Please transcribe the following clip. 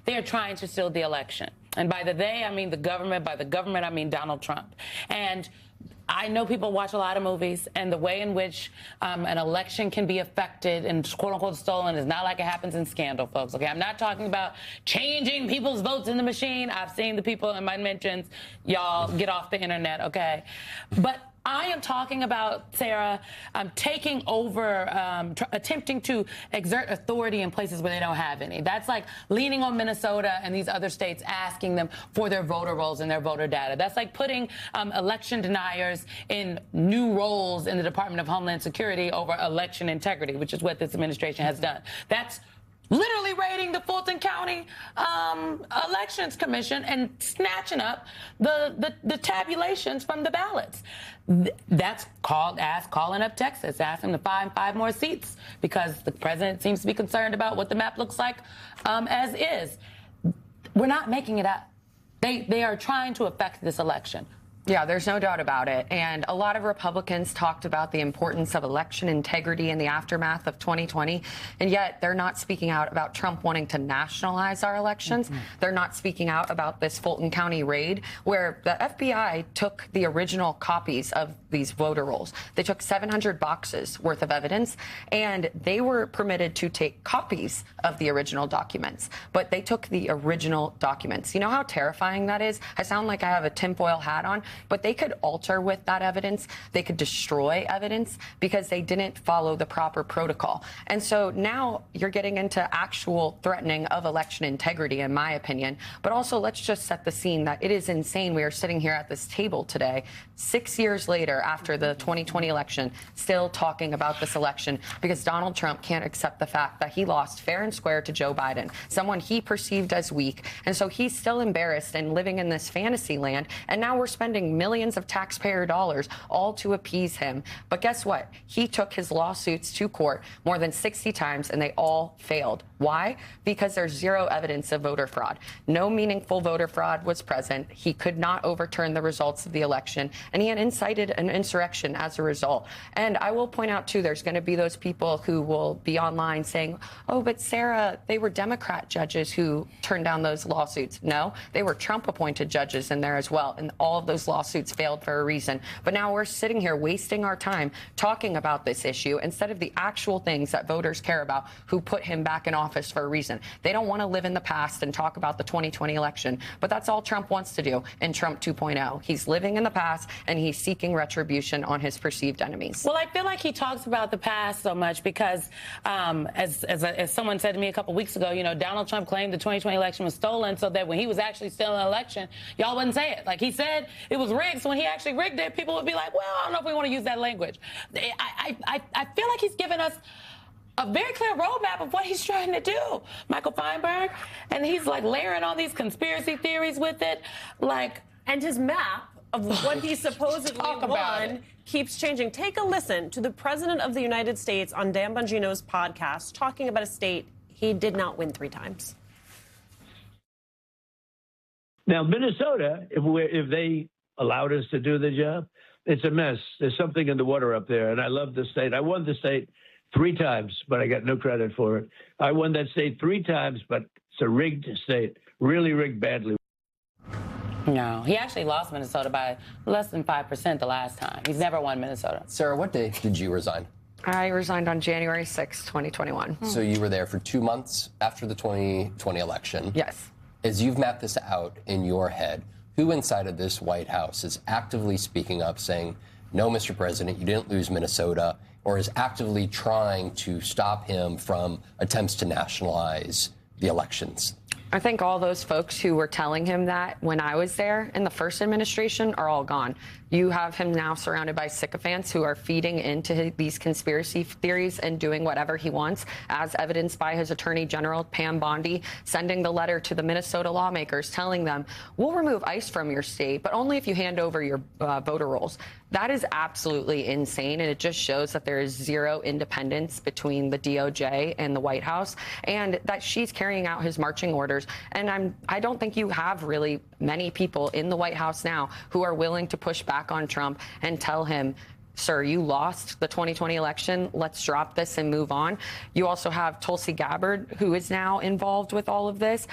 they are trying to steal the election. And by the they, I mean the government. By the government, I mean Donald Trump. And I know people watch a lot of movies, and the way in which an election can be affected and quote-unquote stolen is not like it happens in Scandal, folks, okay? I'm not talking about changing people's votes in the machine. I've seen the people in my mentions. Y'all get off the internet, okay? But I am talking about, Sarah, taking over, attempting to exert authority in places where they don't have any. That's like leaning on Minnesota and these other states, asking them for their voter rolls and their voter data. That's like putting election deniers in new roles in the Department of Homeland Security over election integrity, which is what this administration has done. That's literally raiding the Fulton County Elections Commission and snatching up the tabulations from the ballots. That's calling up Texas, asking them to find 5 more seats because the president seems to be concerned about what the map looks like as is. We're not making it up. They are trying to affect this election. Yeah, there's no doubt about it. And a lot of Republicans talked about the importance of election integrity in the aftermath of 2020. And yet they're not speaking out about Trump wanting to nationalize our elections. They're not speaking out about this Fulton County raid where the FBI took the original copies of these voter rolls. They took 700 boxes worth of evidence, and they were permitted to take copies of the original documents. But they took the original documents. You know how terrifying that is? I sound like I have a tinfoil hat on. But they could alter with that evidence. They could destroy evidence because they didn't follow the proper protocol. And so now you're getting into actual threatening of election integrity, in my opinion. But also, let's just set the scene that it is insane. We are sitting here at this table today, 6 years later after the 2020 election, still talking about this election because Donald Trump can't accept the fact that he lost fair and square to Joe Biden, someone he perceived as weak. And so he's still embarrassed and living in this fantasy land. And now we're spending millions of taxpayer dollars all to appease him. But guess what? He took his lawsuits to court more than 60 times and they all failed. Why? Because there's zero evidence of voter fraud. No meaningful voter fraud was present. He could not overturn the results of the election, and he had incited an insurrection as a result. And I will point out, too, there's going to be those people who will be online saying, oh, but Sarah, they were Democrat judges who turned down those lawsuits. No, they were Trump-appointed judges in there as well, and all of those lawsuits failed for a reason. But now we're sitting here wasting our time talking about this issue instead of the actual things that voters care about who put him back in office for a reason. They don't want to live in the past and talk about the 2020 election, but that's all Trump wants to do in Trump 2.0. He's living in the past and he's seeking retribution on his perceived enemies. Well, I feel like he talks about the past so much because, as someone said to me a couple weeks ago, you know, Donald Trump claimed the 2020 election was stolen so that when he was actually stealing an election, y'all wouldn't say it. Like he said it was rigged, so when he actually rigged it, people would be like, well, I don't know if we want to use that language. I feel like he's given us a very clear roadmap of what he's trying to do, Michael Feinberg, and he's like layering all these conspiracy theories with it, like, and his map of what he supposedly won keeps changing. Take a listen to the President of the United States on Dan Bongino's podcast talking about a state he did not win 3 times. Now, Minnesota, if they allowed us to do the job, it's a mess. There's something in the water up there, and I love the state. I won the state 3 times, but I got no credit for it. I won that state 3 times, but it's a rigged state, really rigged badly. No, he actually lost Minnesota by less than 5% the last time. He's never won Minnesota. Sarah, what day did you resign? I resigned on January 6, 2021. So you were there for 2 months after the 2020 election. Yes. As you've mapped this out in your head, who inside of this White House is actively speaking up saying, no, Mr. President, you didn't lose Minnesota, or is actively trying to stop him from attempts to nationalize the elections? I think all those folks who were telling him that when I was there in the first administration are all gone. You have him now surrounded by sycophants who are feeding into these conspiracy theories and doing whatever he wants, as evidenced by his Attorney General, Pam Bondi, sending the letter to the Minnesota lawmakers telling them, we'll remove ICE from your state, but only if you hand over your voter rolls. That is absolutely insane, and it just shows that there is zero independence between the DOJ and the White House, and that she's carrying out his marching orders. And I don't think you have really many people in the White House now who are willing to push back on Trump and tell him, sir, you lost the 2020 election. Let's drop this and move on. You also have Tulsi Gabbard, who is now involved with all of this.